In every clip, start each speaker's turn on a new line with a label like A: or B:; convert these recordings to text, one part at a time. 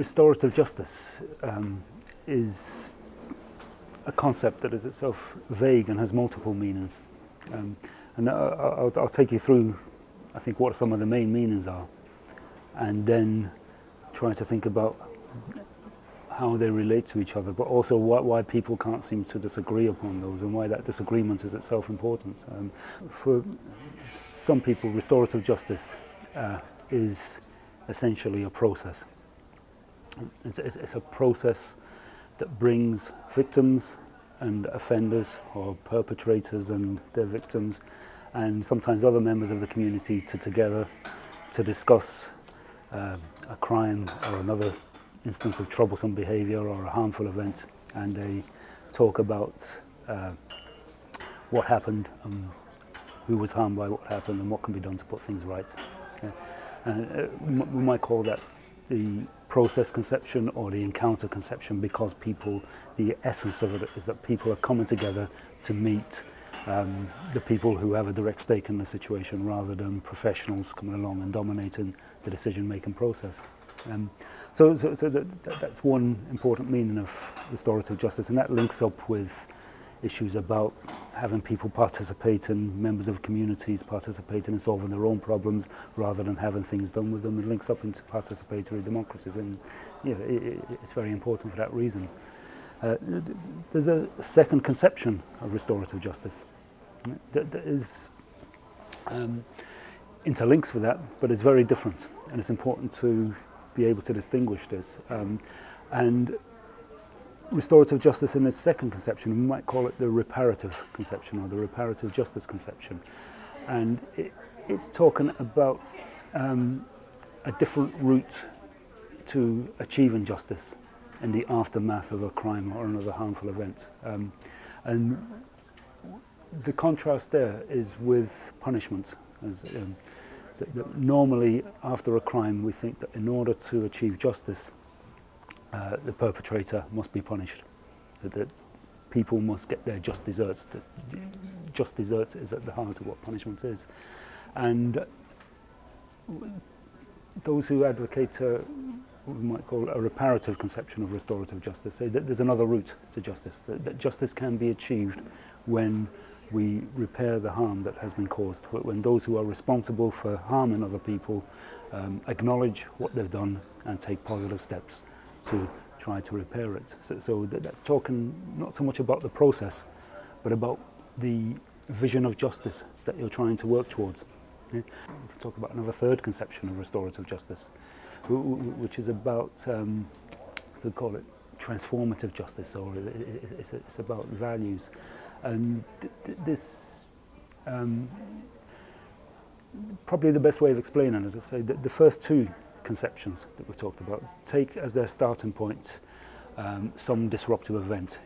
A: restorative justice is a concept that is itself vague and has multiple meanings. And I'll take you through, I think, what some of the main meanings are, and then try to think about how they relate to each other, but also why people can't seem to disagree upon those, and why that disagreement is itself important. For some people, restorative justice is essentially a process. It's a process that brings victims and offenders, or perpetrators and their victims, and sometimes other members of the community together to discuss a crime or another instance of troublesome behaviour or a harmful event, and they talk about what happened, who was harmed by what happened, and what can be done to put things right. Okay? We might call that the process conception or the encounter conception, because the essence of it is that people are coming together to meet the people who have a direct stake in the situation, rather than professionals coming along and dominating the decision-making process. So that's one important meaning of restorative justice, and that links up with issues about having people participating, members of communities participating in solving their own problems rather than having things done with them. It links up into participatory democracies, and it's very important for that reason. There's a second conception of restorative justice that is interlinks with that, but is very different, and it's important to be able to distinguish this. And restorative justice in this second conception, we might call it the reparative conception, or the reparative justice conception. And it's talking about a different route to achieving justice in the aftermath of a crime or another harmful event. And the contrast there is with punishment. Normally, after a crime, we think that in order to achieve justice, the perpetrator must be punished, that people must get their just deserts. That just deserts is at the heart of what punishment is. And those who advocate what we might call a reparative conception of restorative justice say that there's another route to justice, that justice can be achieved when we repair the harm that has been caused, when those who are responsible for harming other people acknowledge what they've done and take positive steps to try to repair it. So that's talking not so much about the process, but about the vision of justice that you're trying to work towards. We can talk about another third conception of restorative justice, which is about, we could call it transformative justice, or it's about values. And this, probably the best way of explaining it is to say that the first two conceptions that we've talked about take as their starting point some disruptive event.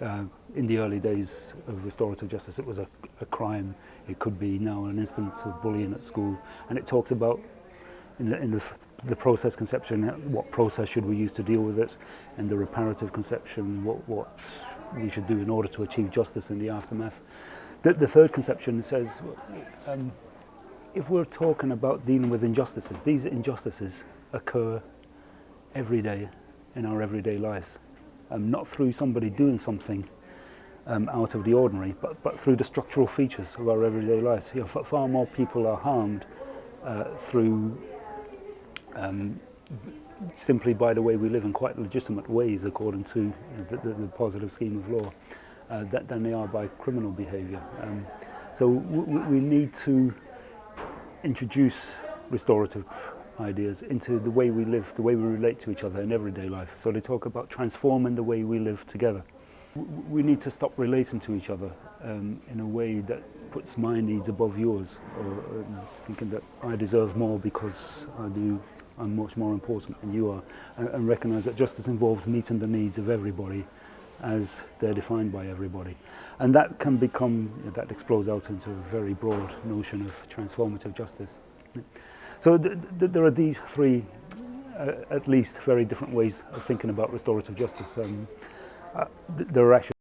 A: In the early days of restorative justice, it was a crime. It could be now an instance of bullying at school, and it talks about in the process conception, what process should we use to deal with it, and the reparative conception, what we should do in order to achieve justice in the aftermath. The third conception says, if we're talking about dealing with injustices, these injustices occur every day in our everyday lives, not through somebody doing something out of the ordinary, but through the structural features of our everyday lives. Far more people are harmed through simply by the way we live in quite legitimate ways, according to the positive scheme of law, than they are by criminal behaviour. So we need to introduce restorative ideas into the way we live, the way we relate to each other in everyday life. So they talk about transforming the way we live together. We need to stop relating to each other in a way that puts my needs above yours, or thinking that I deserve more because I'm much more important than you are, and recognise that justice involves meeting the needs of everybody as they're defined by everybody. And that can become, that explodes out into a very broad notion of transformative justice. So there are these three, at least, very different ways of thinking about restorative justice. There are actually